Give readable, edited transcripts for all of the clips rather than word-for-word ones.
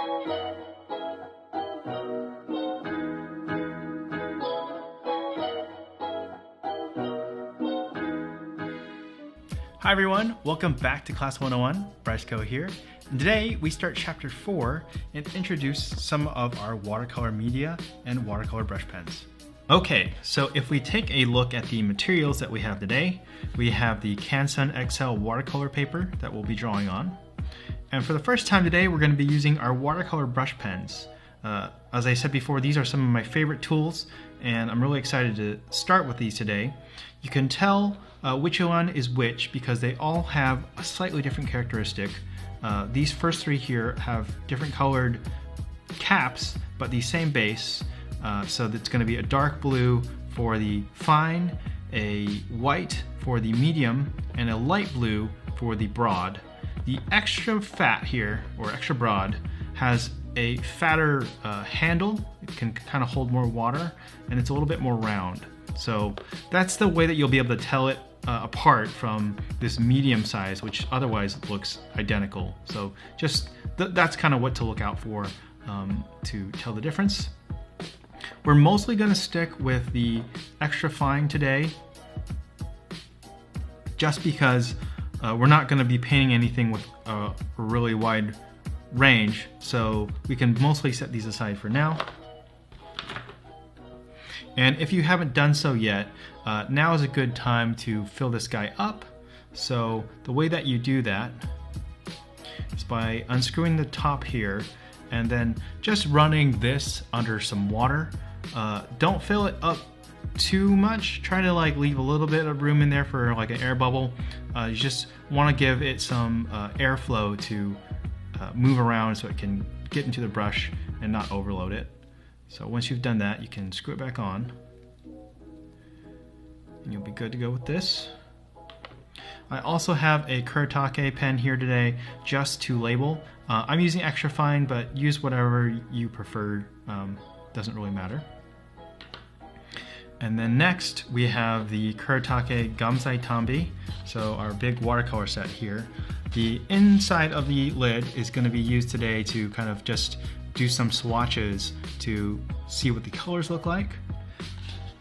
Hi everyone, welcome back to Class 101, Bryce Coe here. And today we start Chapter 4 and introduce some of our watercolor media and watercolor brush pens. Okay, so if we take a look at the materials that we have today, we have the Canson XL watercolor paper that we'll be drawing on. And for the first time today, we're going to be using our watercolor brush pens. As I said before, these are some of my favorite tools, and I'm really excited to start with these today. You can tell which one is which because they all have a slightly different characteristic. These first three here have different colored caps, but the same base. So it's going to be a dark blue for the fine, a white for the medium, and a light blue for the broad. The extra fat here, or extra broad, has a fatter handle. It can kind of hold more water, and it's a little bit more round. So that's the way that you'll be able to tell it apart from this medium size, which otherwise looks identical. So just that's kind of what to look out for to tell the difference. We're mostly going to stick with the extra fine today, just because we're not going to be painting anything with a really wide range, so we can mostly set these aside for now. And if you haven't done so yet, now is a good time to fill this guy up. So the way that you do that is by unscrewing the top here and then just running this under some water. Don't fill it up too much. Try to leave a little bit of room in there for like an air bubble. You just want to give it some airflow to move around so it can get into the brush and not overload it. So once you've done that, you can screw it back on and you'll be good to go with this. I also have a Kuretake pen here today just to label. I'm using extra fine, but use whatever you prefer. Doesn't really matter. And then next we have the Kuretake Gamzai Tambi, so our big watercolor set here. The inside of the lid is going to be used today to kind of just do some swatches to see what the colors look like.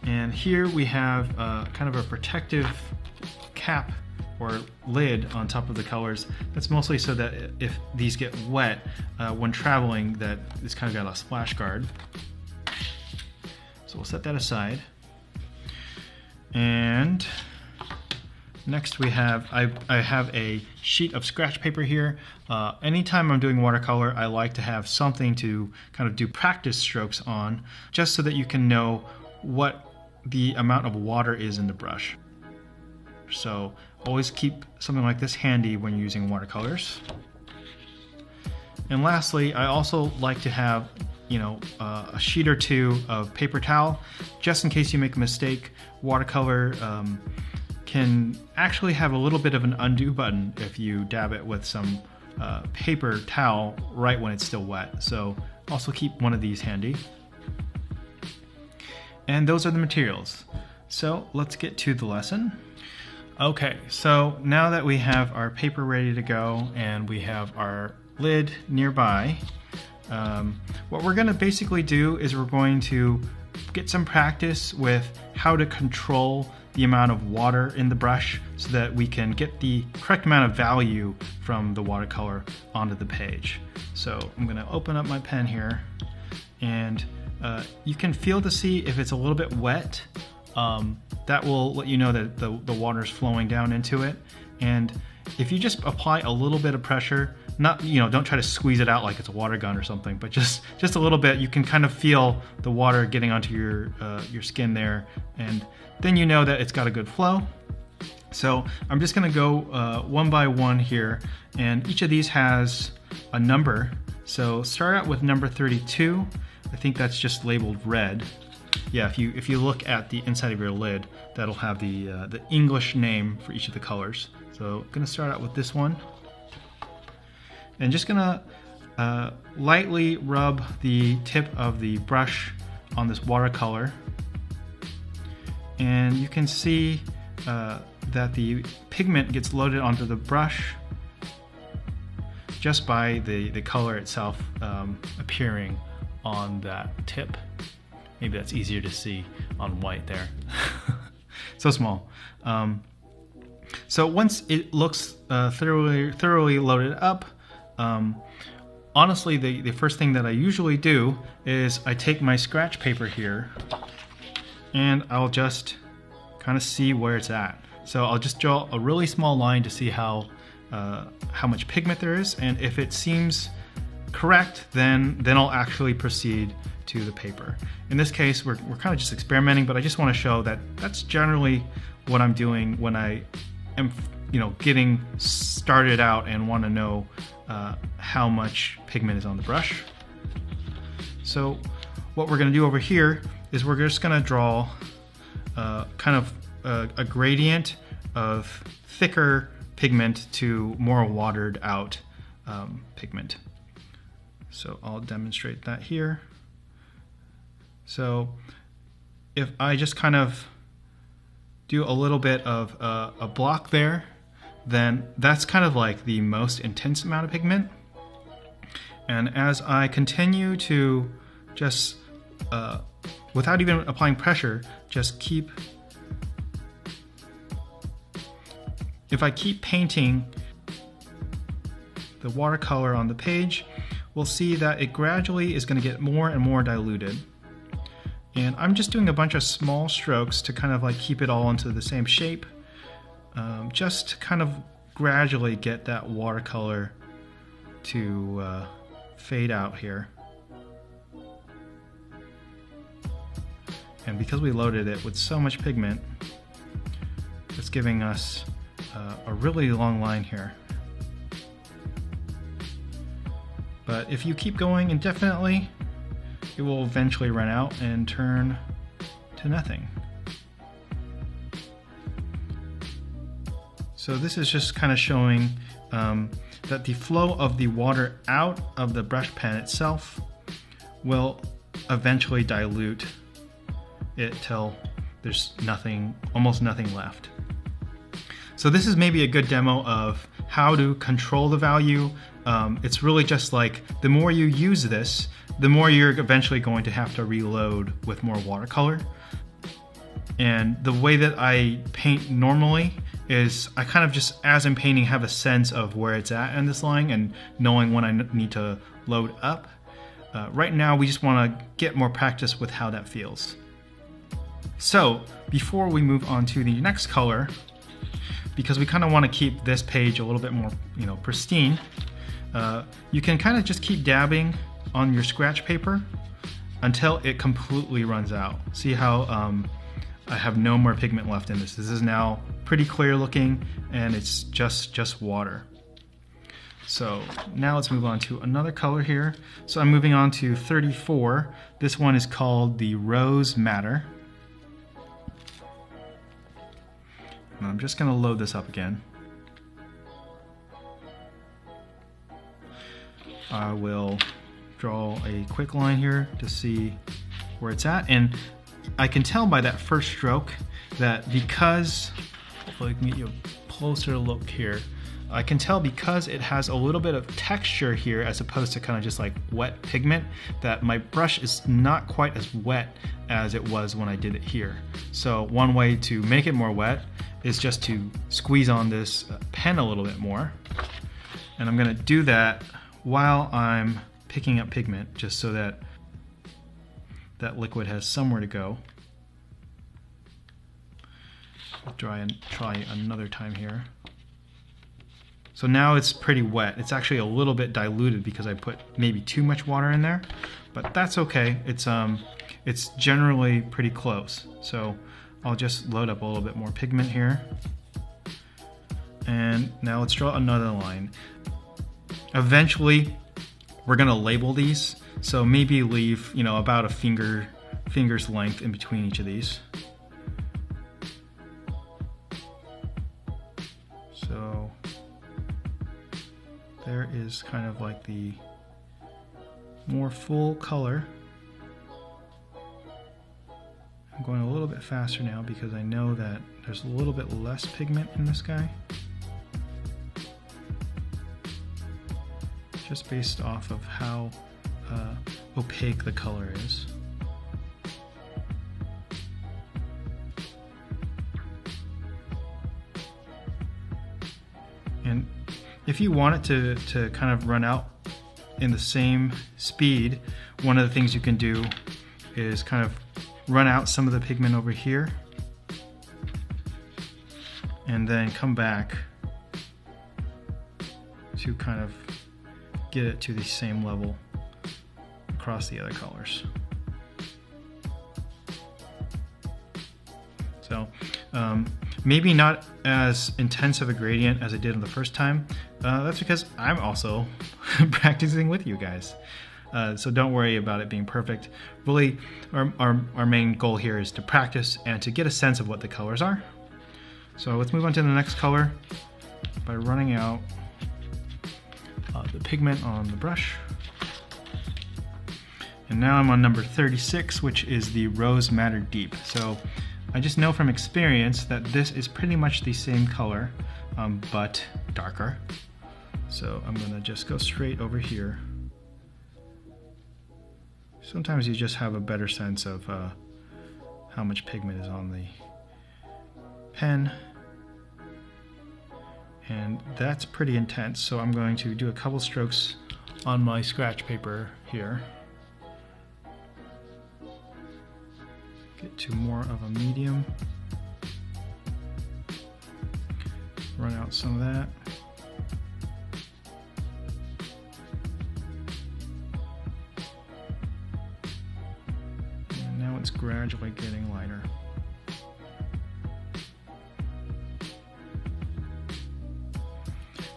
And here we have kind of a protective cap or lid on top of the colors. That's mostly so that if these get wet when traveling, that it's kind of got a splash guard. So we'll set that aside. And next we have, I have a sheet of scratch paper here. Anytime I'm doing watercolor, I like to have something to kind of do practice strokes on, just so that you can know what the amount of water is in the brush. So always keep something like this handy when you're using watercolors. And lastly, I also like to have a sheet or two of paper towel, just in case you make a mistake. Watercolor can actually have a little bit of an undo button if you dab it with some paper towel right when it's still wet. So also keep one of these handy. And those are the materials. So let's get to the lesson. Okay, so now that we have our paper ready to go and we have our lid nearby, what we're going to basically do is we're going to get some practice with how to control the amount of water in the brush so that we can get the correct amount of value from the watercolor onto the page. So I'm going to open up my pen here, and you can feel to see if it's a little bit wet. That will let you know that the water is flowing down into it. And if you just apply a little bit of pressure, don't try to squeeze it out like it's a water gun or something, but just a little bit, you can kind of feel the water getting onto your skin there, and then you know that it's got a good flow. So I'm just going to go one by one here, and each of these has a number. So start out with number 32. I think that's just labeled red. Yeah, if you look at the inside of your lid, that'll have the English name for each of the colors. So I'm going to start out with this one. And just going to lightly rub the tip of the brush on this watercolor. And you can see that the pigment gets loaded onto the brush. just by the color itself appearing on that tip. Maybe that's easier to see on white there. So small. So once it looks thoroughly loaded up, honestly, the first thing that I usually do is I take my scratch paper here and I'll just kind of see where it's at. So I'll just draw a really small line to see how much pigment there is, and if it seems correct, then I'll actually proceed to the paper. In this case, we're kind of just experimenting, but I just want to show that that's generally what I'm doing when I am, getting started out and want to know how much pigment is on the brush. So what we're going to do over here is we're just going to draw kind of a gradient of thicker pigment to more watered out pigment. So I'll demonstrate that here. So if I just kind of do a little bit of a block there, then that's kind of like the most intense amount of pigment. And as I continue to just, without even applying pressure, just keep, if I keep painting the watercolor on the page, we'll see that it gradually is going to get more and more diluted. And I'm just doing a bunch of small strokes to kind of like keep it all into the same shape, just to kind of gradually get that watercolor to fade out here. And because we loaded it with so much pigment, it's giving us a really long line here. But if you keep going indefinitely, it will eventually run out and turn to nothing. So this is just kind of showing that the flow of the water out of the brush pen itself will eventually dilute it till there's nothing, almost nothing left. So this is maybe a good demo of how to control the value. It's really just like the more you use this, the more you're eventually going to have to reload with more watercolor. And the way that I paint normally is I kind of just, as I'm painting, have a sense of where it's at in this line and knowing when I need to load up. Right now we just want to get more practice with how that feels. So before we move on to the next color, because we kind of want to keep this page a little bit more, pristine, you can kind of just keep dabbing on your scratch paper until it completely runs out. See how I have no more pigment left in this. This is now pretty clear looking, and it's just water. So now let's move on to another color here. So I'm moving on to 34. This one is called the Rose Madder. And I'm just going to load this up again. I will draw a quick line here to see where it's at, and I can tell by that first stroke that because, hopefully I can get you a closer look here, I can tell because it has a little bit of texture here as opposed to kind of just like wet pigment, that my brush is not quite as wet as it was when I did it here. So one way to make it more wet is just to squeeze on this pen a little bit more, and I'm going to do that while I'm picking up pigment, just so that that liquid has somewhere to go. I'll try another time here. So now it's pretty wet. It's actually a little bit diluted because I put maybe too much water in there, but that's okay. It's generally pretty close. So I'll just load up a little bit more pigment here. And now let's draw another line. Eventually, we're gonna label these, so maybe leave, about a finger's length in between each of these. So there is kind of like the more full color. I'm going a little bit faster now because I know that there's a little bit less pigment in this guy. just based off of how opaque the color is. And if you want it to kind of run out in the same speed, one of the things you can do is kind of run out some of the pigment over here and then come back to kind of get it to the same level across the other colors. So maybe not as intense of a gradient as I did on the first time. That's because I'm also practicing with you guys. So don't worry about it being perfect. Really, our main goal here is to practice and to get a sense of what the colors are. So let's move on to the next color by running out the pigment on the brush. And now I'm on number 36, which is the Rose Madder Deep. So I just know from experience that this is pretty much the same color, but darker. So I'm gonna just go straight over here. Sometimes you just have a better sense of how much pigment is on the pen. And that's pretty intense, so I'm going to do a couple strokes on my scratch paper here. Get to more of a medium. Run out some of that. And now it's gradually getting lighter.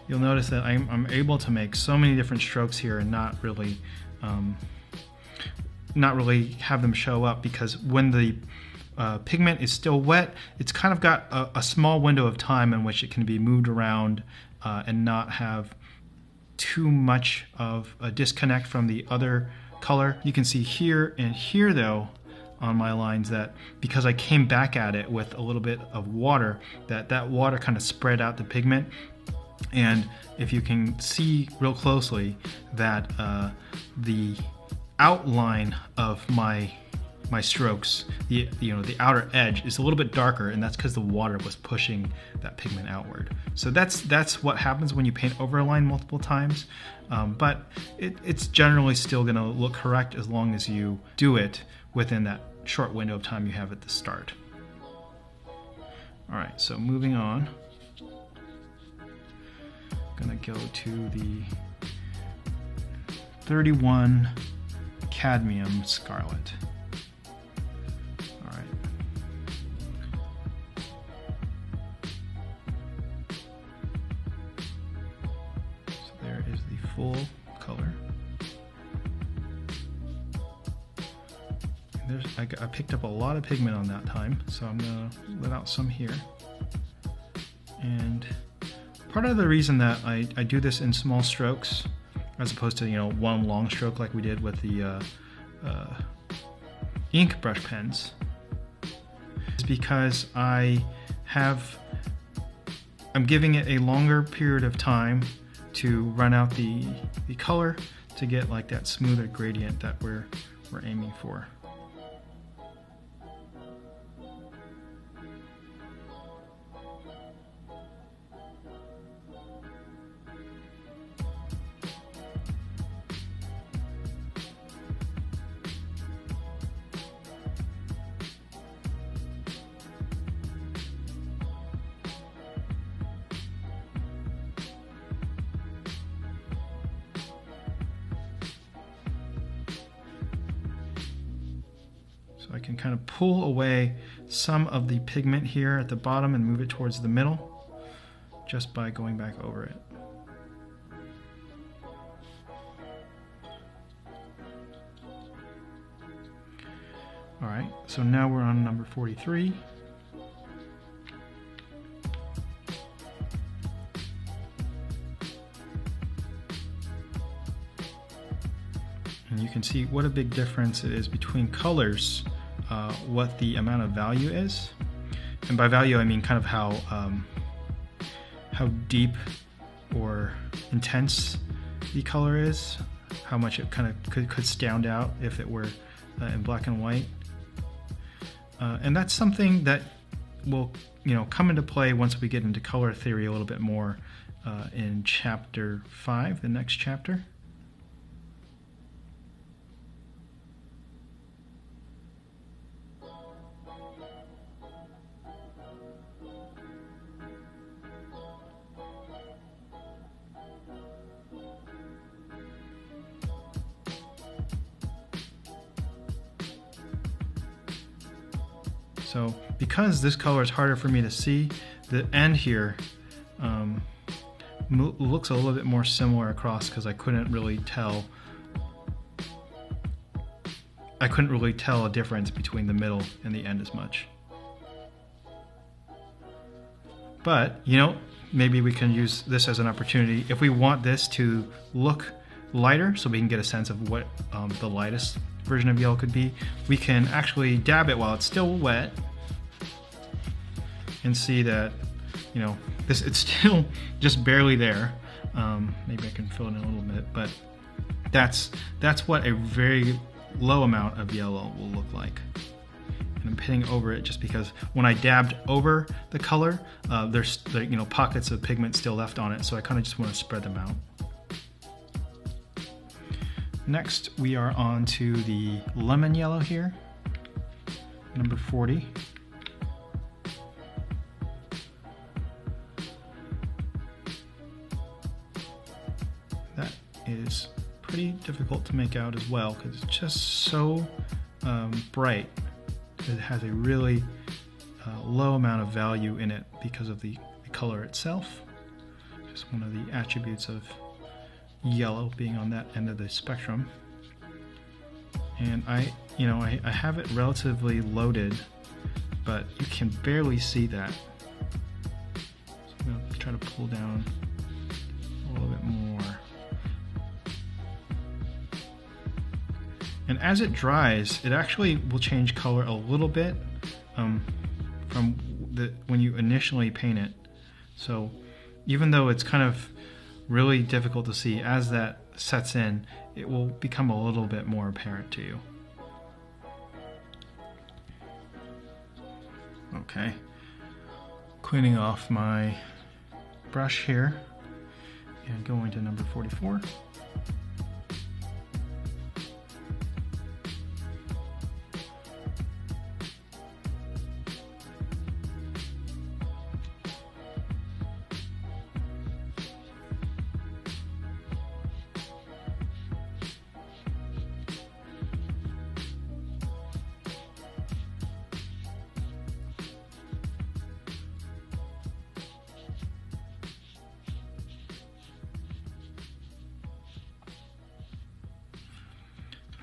You'll notice that I'm able to make so many different strokes here and not really have them show up, because when the pigment is still wet, it's kind of got a small window of time in which it can be moved around and not have too much of a disconnect from the other color. You can see here and here though on my lines that because I came back at it with a little bit of water, that water kind of spread out the pigment. And if you can see real closely that the outline of my strokes, the outer edge is a little bit darker, and that's because the water was pushing that pigment outward. So that's what happens when you paint over a line multiple times, but it's generally still going to look correct as long as you do it within that short window of time you have at the start. All right, so moving on. Gonna go to the 31 Cadmium Scarlet. All right. So there is the full color. And I picked up a lot of pigment on that time, so I'm gonna let out some here. And part of the reason that I do this in small strokes as opposed to one long stroke like we did with the ink brush pens is because I'm giving it a longer period of time to run out the color to get like that smoother gradient that we're aiming for. So I can kind of pull away some of the pigment here at the bottom and move it towards the middle just by going back over it. All right, so now we're on number 43. And you can see what a big difference it is between colors, what the amount of value is. And by value, I mean kind of how deep or intense the color is, how much it kind of could stand out if it were in black and white. And that's something that will come into play once we get into color theory a little bit more in chapter 5, the next chapter. So because this color is harder for me to see, the end here looks a little bit more similar across because I couldn't really tell a difference between the middle and the end as much. But maybe we can use this as an opportunity if we want this to look lighter, so we can get a sense of what the lightest version of yellow could be. We can actually dab it while it's still wet and see that it's still just barely there. Maybe I can fill it in a little bit, but that's what a very low amount of yellow will look like. And I'm pitting over it just because when I dabbed over the color, there's pockets of pigment still left on it, so I kind of just want to spread them out. Next, we are on to the lemon yellow here, number 40. That is pretty difficult to make out as well because it's just so bright. It has a really low amount of value in it because of the color itself. Just one of the attributes of yellow being on that end of the spectrum. And I have it relatively loaded, but you can barely see that. So I'm going to try to pull down a little bit more. And as it dries, it actually will change color a little bit from when you initially paint it. So even though it's kind of really difficult to see, as that sets in, it will become a little bit more apparent to you. Okay, cleaning off my brush here and going to number 44.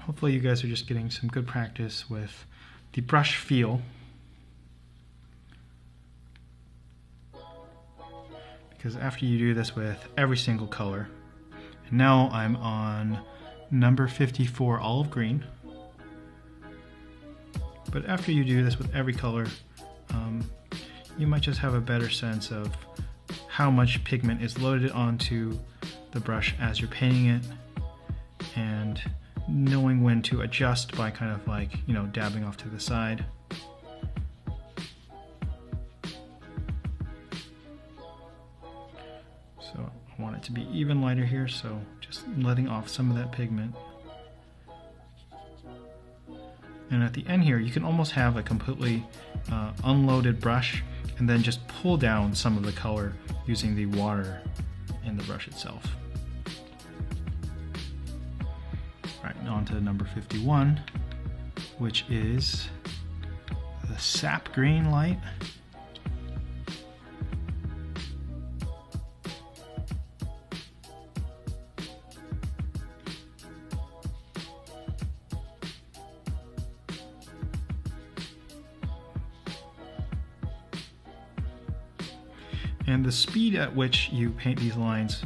Hopefully you guys are just getting some good practice with the brush feel. Because after you do this with every single color, and now I'm on number 54 olive green, but after you do this with every color, you might just have a better sense of how much pigment is loaded onto the brush as you're painting it, and knowing when to adjust by kind of like, dabbing off to the side. So I want it to be even lighter here, so just letting off some of that pigment. And at the end here, you can almost have a completely unloaded brush and then just pull down some of the color using the water in the brush itself. Right, on to number 51, which is the sap green light. And the speed at which you paint these lines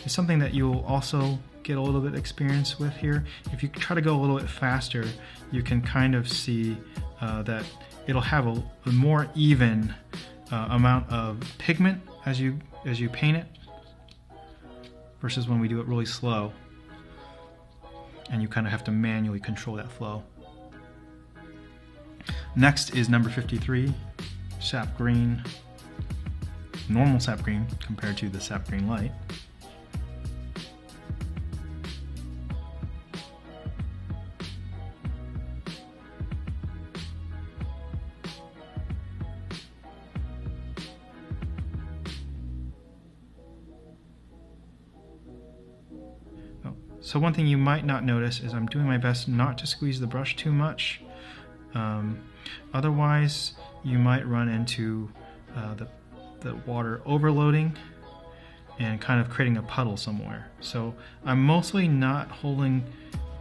is something that you'll also get a little bit experience with here. If you try to go a little bit faster, you can kind of see that it'll have a more even amount of pigment as you paint it. versus when we do it really slow and you kind of have to manually control that flow. Next is number 53, sap green, normal sap green compared to the sap green light. So one thing you might not notice is I'm doing my best not to squeeze the brush too much. Otherwise, you might run into the water overloading and kind of creating a puddle somewhere. So I'm mostly not holding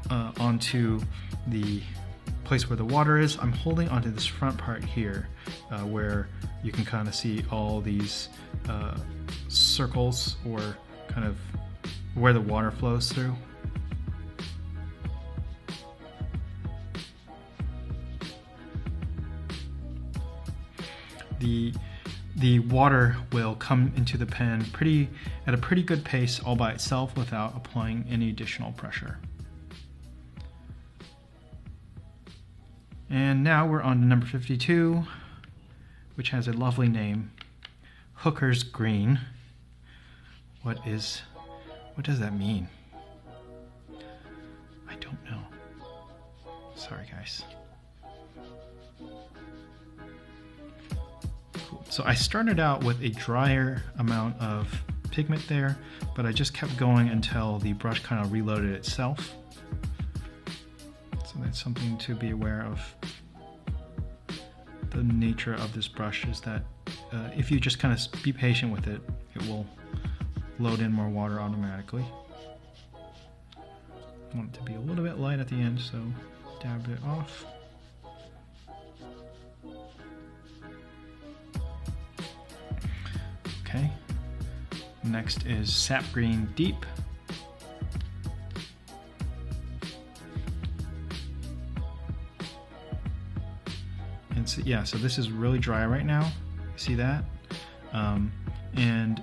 onto the place where the water is. I'm holding onto this front part here where you can kind of see all these circles or kind of where the water flows through. The water will come into the pen at a pretty good pace all by itself without applying any additional pressure. And now we're on to number 52, which has a lovely name, Hooker's Green. What does that mean? I don't know. Sorry, guys. So I started out with a drier amount of pigment there, but I just kept going until the brush kind of reloaded itself. So that's something to be aware of. The nature of this brush is that if you just kind of be patient with it, it will load in more water automatically. I want it to be a little bit light at the end, so dab it off. Okay, next is Sap Green Deep. And so, yeah, so this is really dry right now. See that? And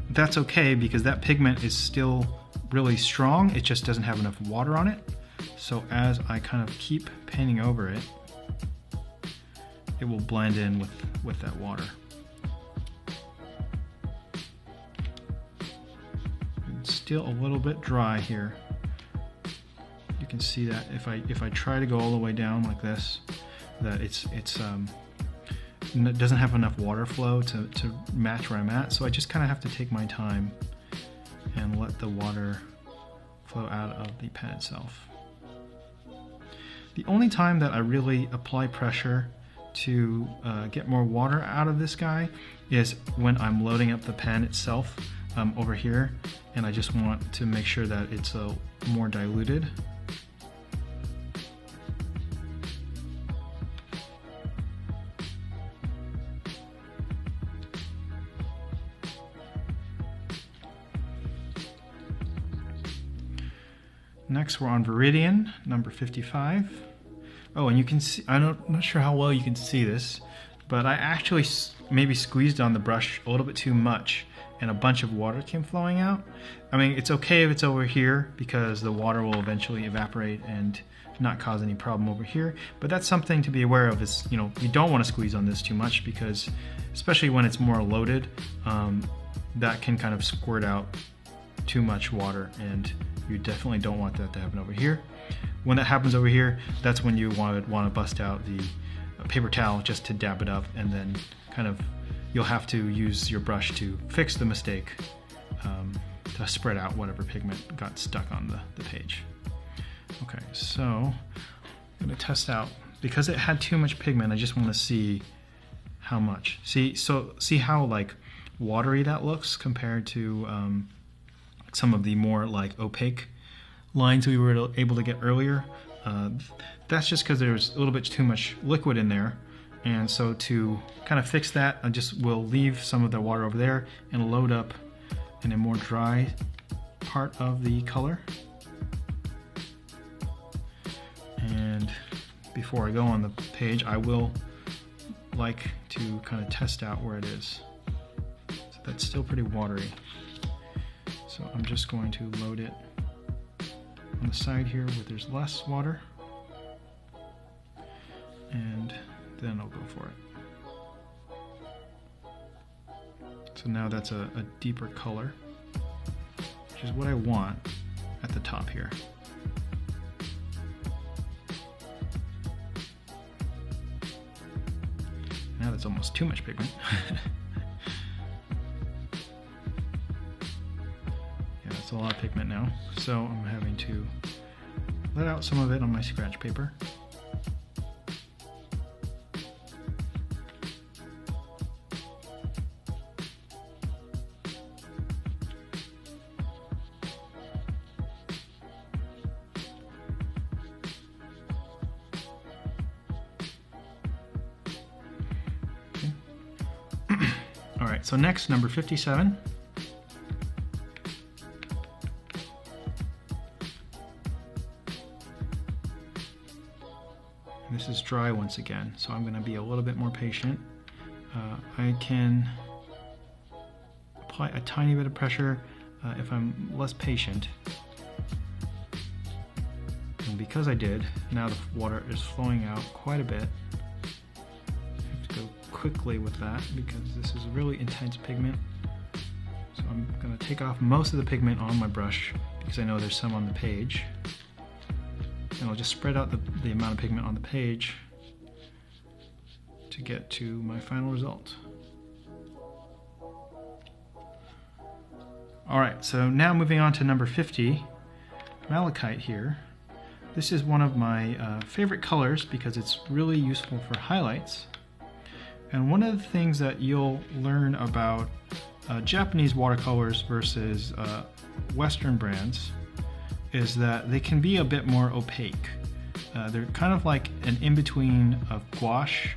that's okay because that pigment is still really strong. It just doesn't have enough water on it. So as I kind of keep painting over it, it will blend in with that water. Still a little bit dry here. You can see that if I try to go all the way down like this, that it doesn't have enough water flow to match where I'm at. So I just kind of have to take my time and let the water flow out of the pen itself. The only time that I really apply pressure to get more water out of this guy is when I'm loading up the pen itself over here, and I just want to make sure that it's more diluted. Next we're on Viridian, number 55. Oh, and you can see, I'm not sure how well you can see this, but I actually maybe squeezed on the brush a little bit too much and a bunch of water came flowing out. I mean, it's okay if it's over here because the water will eventually evaporate and not cause any problem over here, but that's something to be aware of is, you don't want to squeeze on this too much because, especially when it's more loaded, that can kind of squirt out too much water, and you definitely don't want that to happen over here. When that happens over here, that's when you want to bust out the paper towel just to dab it up, and then kind of you'll have to use your brush to fix the mistake, to spread out whatever pigment got stuck on the page. Okay, so I'm going to test out, because it had too much pigment, I just want to see how much. See how like watery that looks compared to some of the more like opaque lines we were able to get earlier. That's just because there's a little bit too much liquid in there, and so to kind of fix that, I just will leave some of the water over there and load up in a more dry part of the color. And before I go on the page, I will like to kind of test out where it is. So that's still pretty watery. So I'm just going to load it on the side here where there's less water, and then I'll go for it. So now that's a deeper color, which is what I want at the top here. Now that's almost too much pigment. Yeah, that's a lot of pigment now. So I'm having to let out some of it on my scratch paper. All right, so next, number 57. And this is dry once again, so I'm going to be a little bit more patient. I can apply a tiny bit of pressure if I'm less patient. And because I did, now the water is flowing out quite a bit. Quickly with that because this is a really intense pigment. So I'm going to take off most of the pigment on my brush because I know there's some on the page. And I'll just spread out the amount of pigment on the page to get to my final result. Alright, so now moving on to number 50, Malachite here. This is one of my favorite colors because it's really useful for highlights. And one of the things that you'll learn about Japanese watercolors versus Western brands is that they can be a bit more opaque. They're kind of like an in-between of gouache,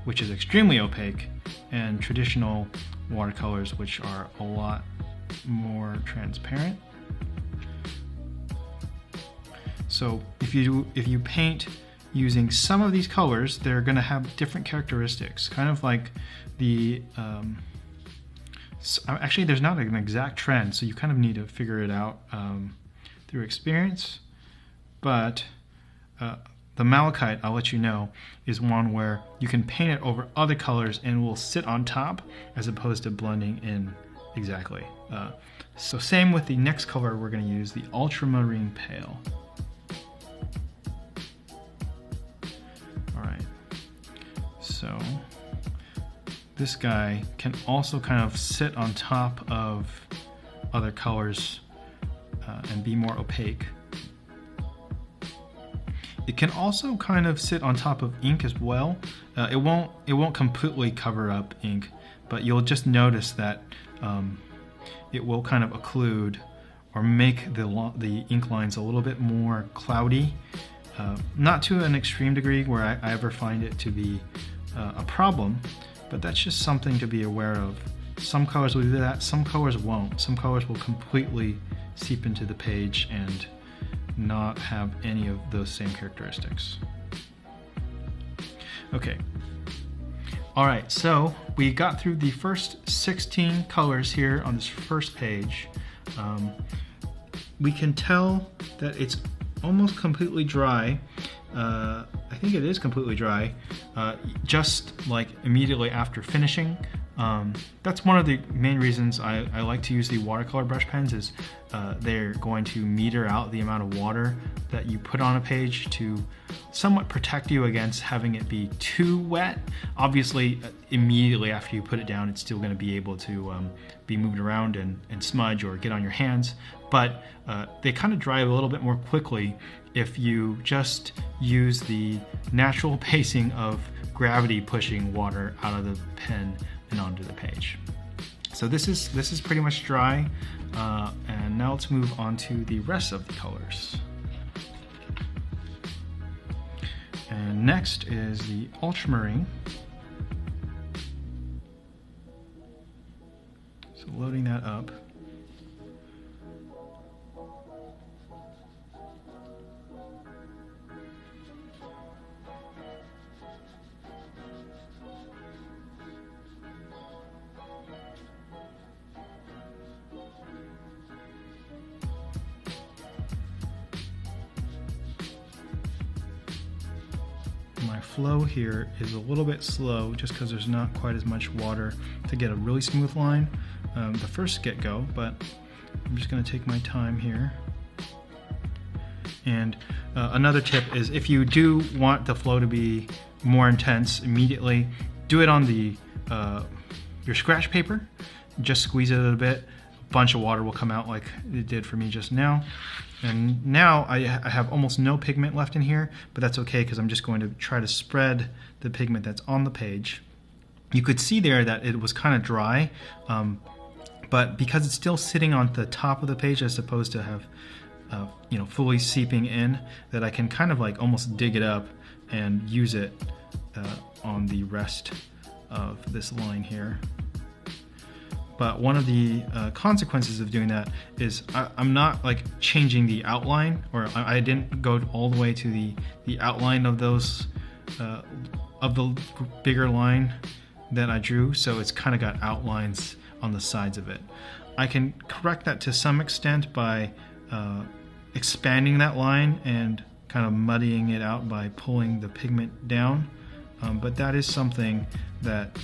which is extremely opaque, and traditional watercolors, which are a lot more transparent. So if you paint using some of these colors, they're going to have different characteristics, kind of like the actually there's not an exact trend, so you kind of need to figure it out through experience, but the Malachite, I'll let you know, is one where you can paint it over other colors and it will sit on top as opposed to blending in exactly. So same with the next color we're going to use, the Ultramarine Pale. So this guy can also kind of sit on top of other colors and be more opaque. It can also kind of sit on top of ink as well. It won't completely cover up ink, but you'll just notice that it will kind of occlude or make the ink lines a little bit more cloudy. Not to an extreme degree where I ever find it to be a problem, but that's just something to be aware of. Some colors will do that, some colors won't. Some colors will completely seep into the page and not have any of those same characteristics. Okay. Alright, so we got through the first 16 colors here on this first page. We can tell that it's almost completely dry. I think it is completely dry, just like immediately after finishing. That's one of the main reasons I like to use the watercolor brush pens, is they're going to meter out the amount of water that you put on a page to somewhat protect you against having it be too wet. Obviously, immediately after you put it down, it's still going to be able to be moved around and smudge or get on your hands, but they kind of dry a little bit more quickly if you just use the natural pacing of gravity pushing water out of the pen and onto the page. So this is pretty much dry, and now let's move on to the rest of the colors. And next is the Ultramarine. So loading that up. my flow here is a little bit slow just because there's not quite as much water to get a really smooth line the first get-go, but I'm just going to take my time here. And another tip is if you do want the flow to be more intense immediately, do it on the your scratch paper. Just squeeze it a bit. A bunch of water will come out like it did for me just now. And now I have almost no pigment left in here, but that's okay because I'm just going to try to spread the pigment that's on the page. You could see there that it was kind of dry, but because it's still sitting on the top of the page as opposed to have fully seeping in, that I can kind of like almost dig it up and use it on the rest of this line here. But one of the consequences of doing that is I'm not like changing the outline, or I didn't go all the way to the outline of those of the bigger line that I drew, so it's kind of got outlines on the sides of it. I can correct that to some extent by expanding that line and kind of muddying it out by pulling the pigment down, but that is something that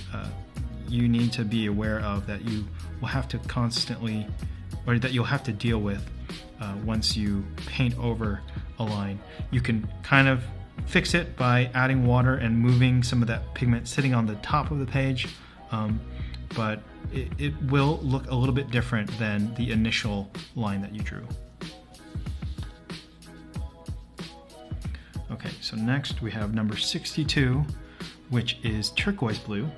you need to be aware of, that you will have to constantly, or that you'll have to deal with once you paint over a line. You can kind of fix it by adding water and moving some of that pigment sitting on the top of the page, but it will look a little bit different than the initial line that you drew. Okay, so next we have number 62, which is turquoise blue.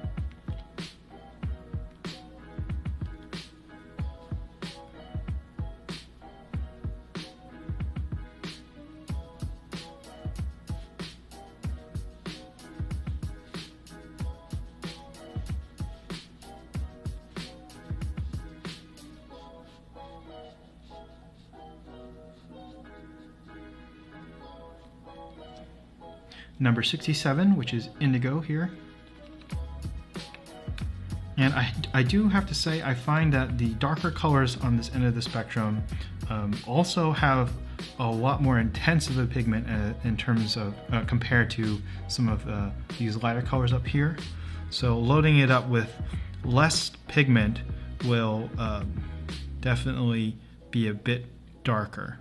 Number 67, which is indigo here. And I do have to say, I find that the darker colors on this end of the spectrum also have a lot more intense of a pigment in terms of compared to some of these lighter colors up here. So loading it up with less pigment will definitely be a bit darker.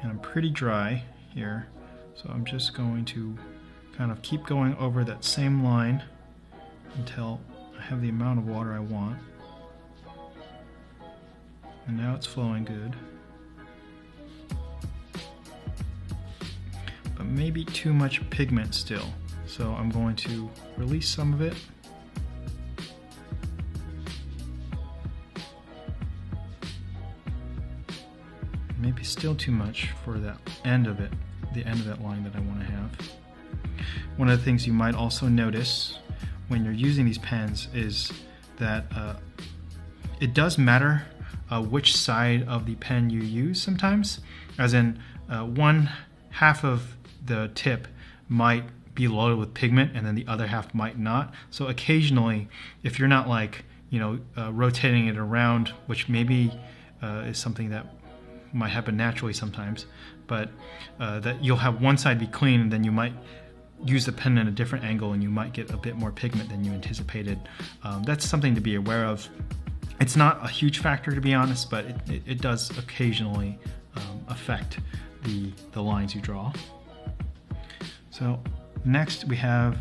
And I'm pretty dry here, so I'm just going to kind of keep going over that same line until I have the amount of water I want. And now it's flowing good. But maybe too much pigment still, so I'm going to release some of it. Maybe still too much for that end of it, the end of that line that I want to have. One of the things you might also notice when you're using these pens is that it does matter which side of the pen you use sometimes, as in one half of the tip might be loaded with pigment and then the other half might not. So occasionally, if you're not like, rotating it around, which maybe is something that might happen naturally sometimes, but that you'll have one side be clean and then you might use the pen in a different angle and you might get a bit more pigment than you anticipated. That's something to be aware of. It's not a huge factor, to be honest, but it does occasionally affect the lines you draw. So next we have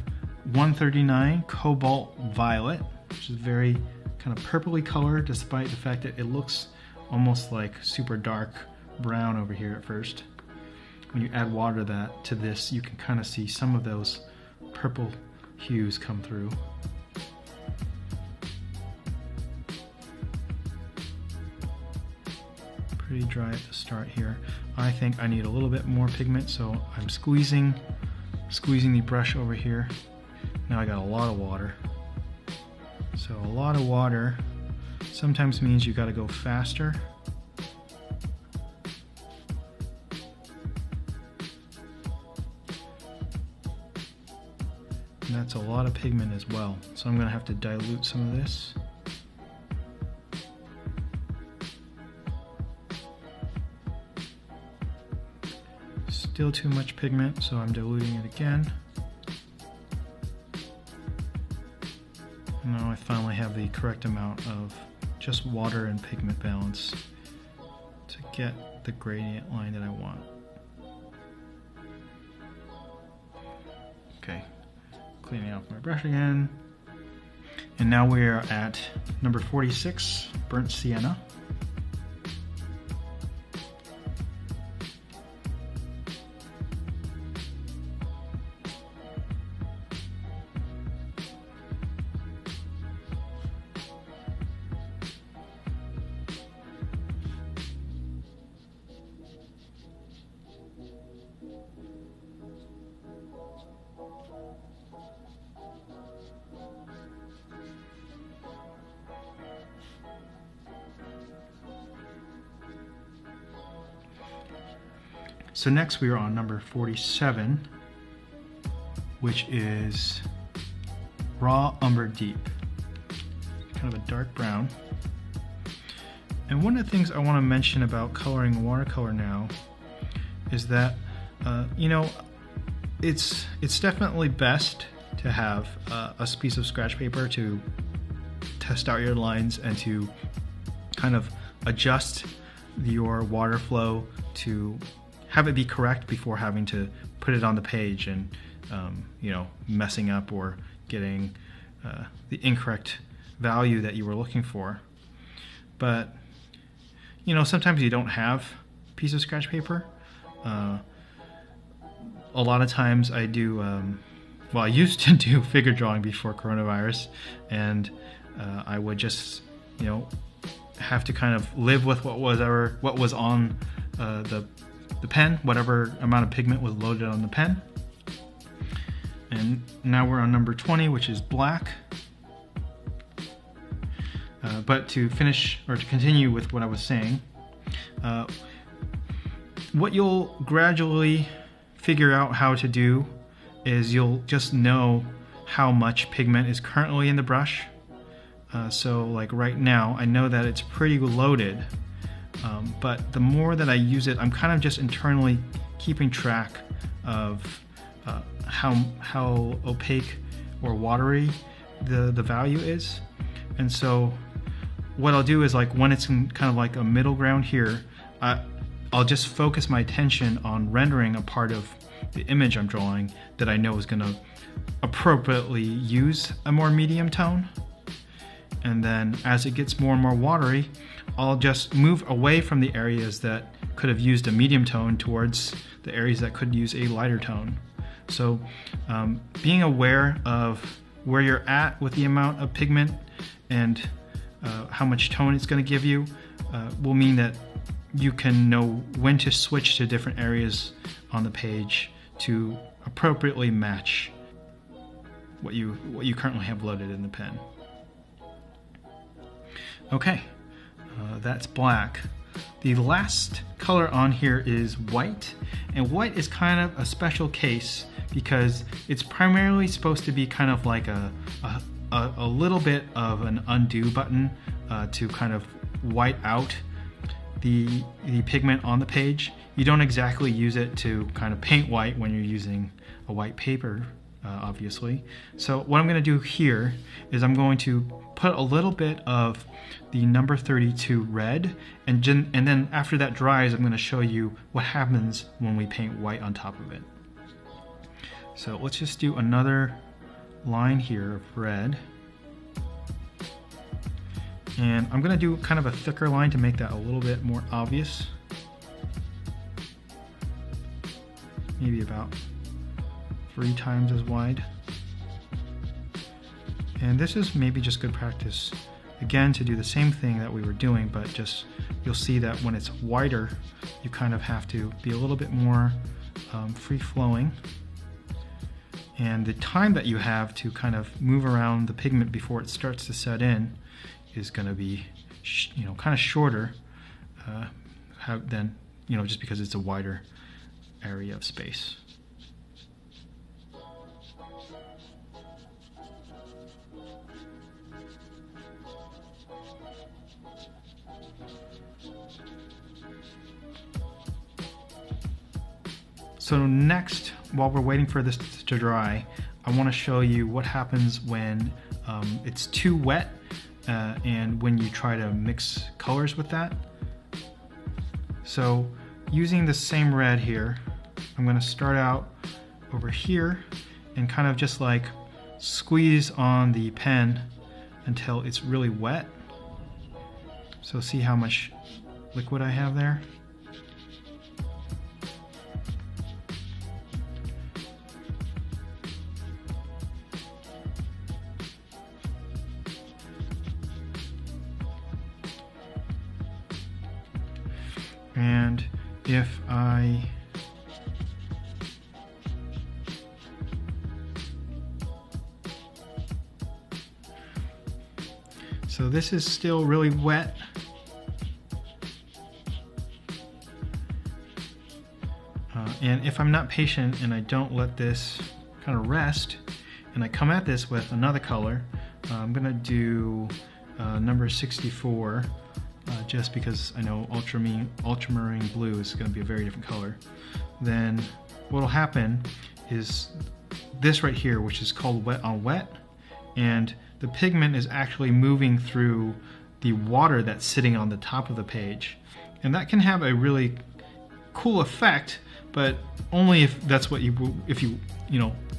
139 Cobalt Violet, which is very kind of purpley color, despite the fact that it looks almost like super dark brown over here at first. When you add water to this, you can kind of see some of those purple hues come through. Pretty dry at the start here. I think I need a little bit more pigment, so I'm squeezing the brush over here. Now I got a lot of water. So a lot of water sometimes means you got to go faster. And that's a lot of pigment as well. So I'm going to have to dilute some of this. Still too much pigment, so I'm diluting it again. Now I finally have the correct amount of just water and pigment balance to get the gradient line that I want. Okay, cleaning off my brush again. And now we are at number 46, Burnt Sienna. So next we are on number 47, which is Raw Umber Deep. Kind of a dark brown. And one of the things I want to mention about coloring watercolor now is that, you know, it's definitely best to have a piece of scratch paper to test out your lines and to kind of adjust your water flow to have it be correct before having to put it on the page and you know, messing up or getting the incorrect value that you were looking for. But you know, sometimes you don't have a piece of scratch paper. A lot of times I do, well, I used to do figure drawing before coronavirus, and I would just, you know, have to kind of live with what was on the pen, whatever amount of pigment was loaded on the pen. And now we're on number 20, which is black. But to finish, or to continue with what I was saying, what you'll gradually figure out how to do is you'll just know how much pigment is currently in the brush. So like right now, I know that it's pretty loaded. But the more that I use it, I'm kind of just internally keeping track of how opaque or watery the value is. And so what I'll do is, like, when it's in kind of like a middle ground here, I'll just focus my attention on rendering a part of the image I'm drawing that I know is going to appropriately use a more medium tone. And then as it gets more and more watery, I'll just move away from the areas that could have used a medium tone towards the areas that could use a lighter tone. So being aware of where you're at with the amount of pigment and how much tone it's going to give you will mean that you can know when to switch to different areas on the page to appropriately match what you currently have loaded in the pen. Okay, that's black. The last color on here is white, and white is kind of a special case because it's primarily supposed to be kind of like a little bit of an undo button to kind of white out the pigment on the page. You don't exactly use it to kind of paint white when you're using a white paper, obviously. So what I'm going to do here is I'm going to put a little bit of the number 32 red, and then after that dries, I'm going to show you what happens when we paint white on top of it. So let's just do another line here of red. And I'm going to do kind of a thicker line to make that a little bit more obvious. Maybe about 3 times as wide. And this is maybe just good practice, again, to do the same thing that we were doing, but just you'll see that when it's wider, you kind of have to be a little bit more free-flowing. And the time that you have to kind of move around the pigment before it starts to set in is going to be, kind of shorter than, just because it's a wider area of space. So next, while we're waiting for this to dry, I want to show you what happens when it's too wet and when you try to mix colors with that. So using the same red here, I'm going to start out over here and kind of just like squeeze on the pen until it's really wet. So see how much liquid I have there? And if so this is still really wet. And if I'm not patient and I don't let this kind of rest, and I come at this with another color, I'm gonna do number 64, just because I know ultramarine blue is gonna be a very different color. Then what'll happen is this right here, which is called wet on wet, and the pigment is actually moving through the water that's sitting on the top of the page. And that can have a really cool effect, but only if that's what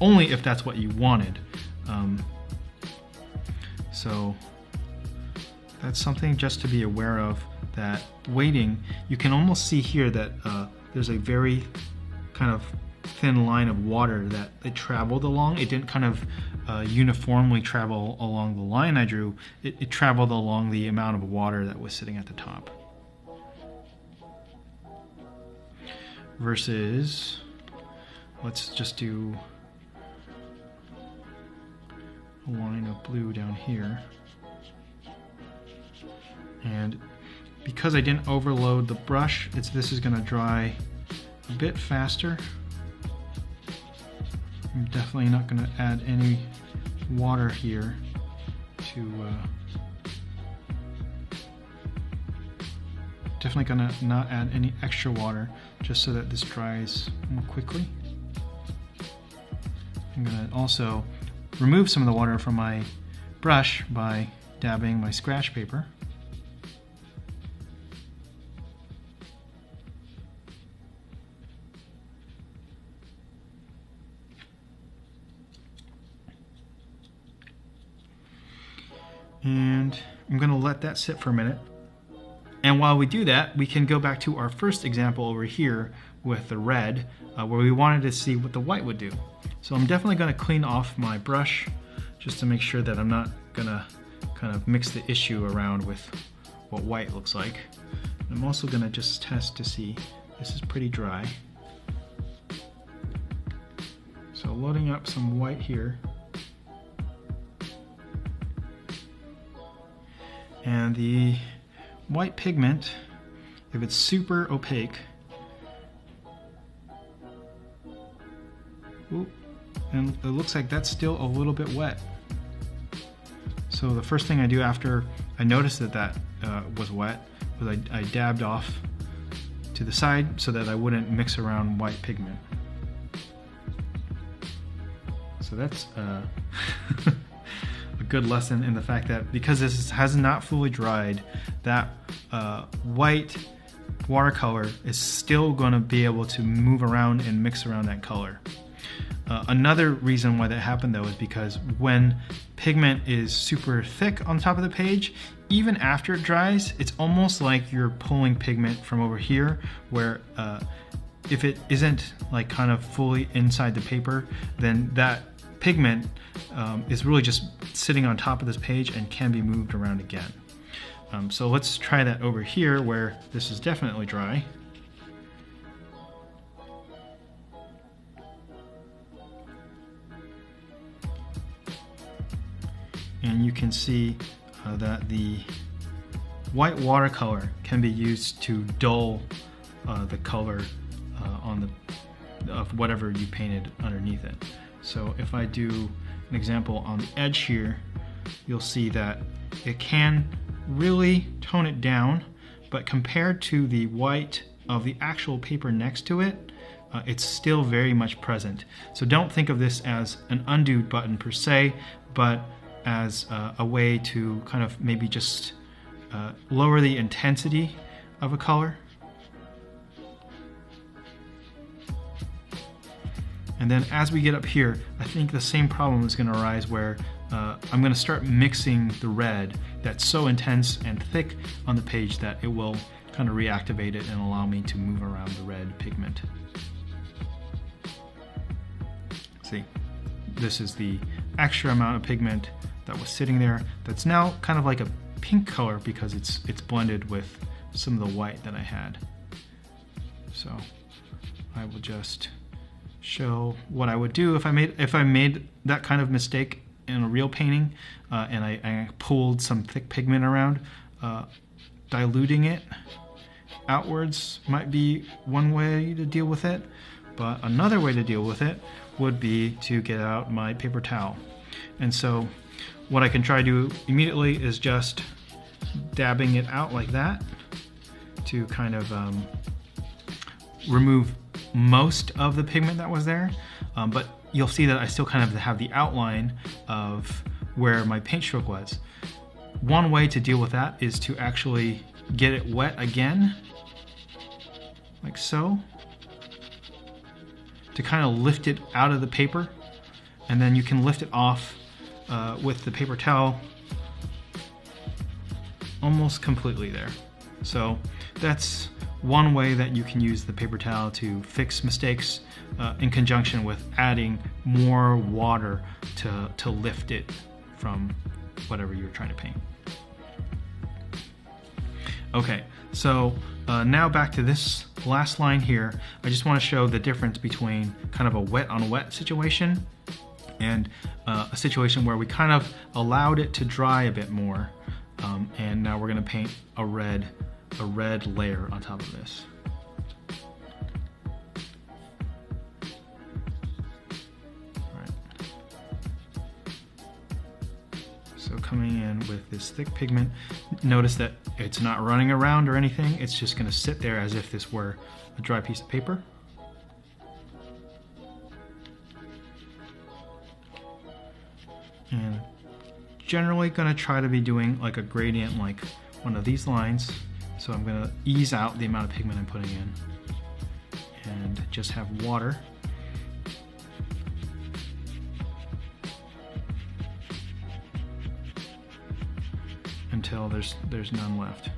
only if that's what you wanted. So that's something just to be aware of, that waiting, you can almost see here that there's a very kind of thin line of water that it traveled along. It didn't kind of uniformly travel along the line I drew. It traveled along the amount of water that was sitting at the top. Versus, let's just do a line of blue down here. And because I didn't overload the brush, this is going to dry a bit faster. I'm definitely not going to add any water here to definitely going to not add any extra water, just so that this dries more quickly. I'm going to also remove some of the water from my brush by dabbing my scratch paper. And I'm going to let that sit for a minute. And while we do that, we can go back to our first example over here with the red, where we wanted to see what the white would do. So I'm definitely going to clean off my brush just to make sure that I'm not going to kind of mix the issue around with what white looks like. And I'm also going to just test to see, this is pretty dry. So loading up some white here. And the white pigment, if it's super opaque, and it looks like that's still a little bit wet. So the first thing I do after I noticed that was wet was I dabbed off to the side so that I wouldn't mix around white pigment. So that's a good lesson in the fact that because this has not fully dried, that white watercolor is still going to be able to move around and mix around that color. Another reason why that happened though is because when pigment is super thick on top of the page, even after it dries, it's almost like you're pulling pigment from over here, where if it isn't like kind of fully inside the paper, then that pigment is really just sitting on top of this page and can be moved around again. So let's try that over here where this is definitely dry. And you can see that the white watercolor can be used to dull the color of whatever you painted underneath it. So if I do an example on the edge here, you'll see that it can really tone it down, but compared to the white of the actual paper next to it, it's still very much present. So don't think of this as an undo button per se, but as a way to kind of maybe just lower the intensity of a color. And then as we get up here, I think the same problem is going to arise where I'm going to start mixing the red that's so intense and thick on the page that it will kind of reactivate it and allow me to move around the red pigment. See, this is the extra amount of pigment that was sitting there that's now kind of like a pink color because it's blended with some of the white that I had. So I will just show what I would do if I made that kind of mistake in a real painting and I pulled some thick pigment around. Diluting it outwards might be one way to deal with it, but another way to deal with it would be to get out my paper towel. And so what I can try to do immediately is just dabbing it out like that to kind of remove most of the pigment that was there, but you'll see that I still kind of have the outline of where my paint stroke was. One way to deal with that is to actually get it wet again, like so, to kind of lift it out of the paper, and then you can lift it off with the paper towel almost completely there. So that's one way that you can use the paper towel to fix mistakes in conjunction with adding more water to lift it from whatever you're trying to paint. Okay, so now back to this last line here. I just want to show the difference between kind of a wet on wet situation and a situation where we kind of allowed it to dry a bit more, and now we're going to paint a red layer on top of this. So coming in with this thick pigment, notice that it's not running around or anything, it's just going to sit there as if this were a dry piece of paper. And generally going to try to be doing like a gradient like one of these lines. So I'm going to ease out the amount of pigment I'm putting in and just have water. Until there's none left.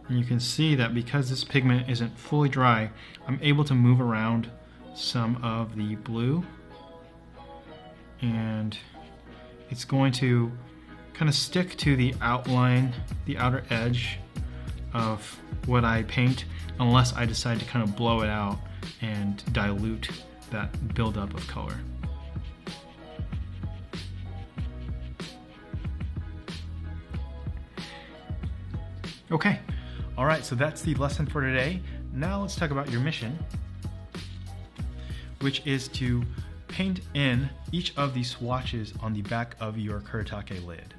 And you can see that because this pigment isn't fully dry, I'm able to move around some of the blue, and it's going to kind of stick to the outline, the outer edge of what I paint, unless I decide to kind of blow it out and dilute that buildup of color. Okay, all right, so that's the lesson for today. Now let's talk about your mission, which is to paint in each of these swatches on the back of your Kuretake lid.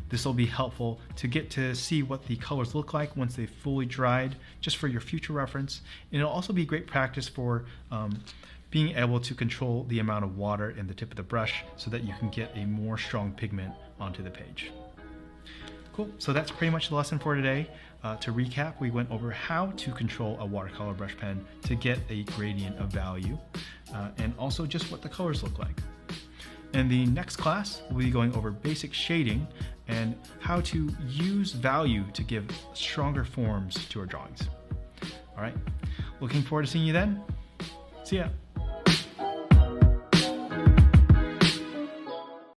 This will be helpful to get to see what the colors look like once they've fully dried, just for your future reference. And it'll also be great practice for being able to control the amount of water in the tip of the brush so that you can get a more strong pigment onto the page. Cool, so that's pretty much the lesson for today. To recap, we went over how to control a watercolor brush pen to get a gradient of value, and also just what the colors look like. In the next class, we'll be going over basic shading and how to use value to give stronger forms to our drawings. All right, looking forward to seeing you then. See ya.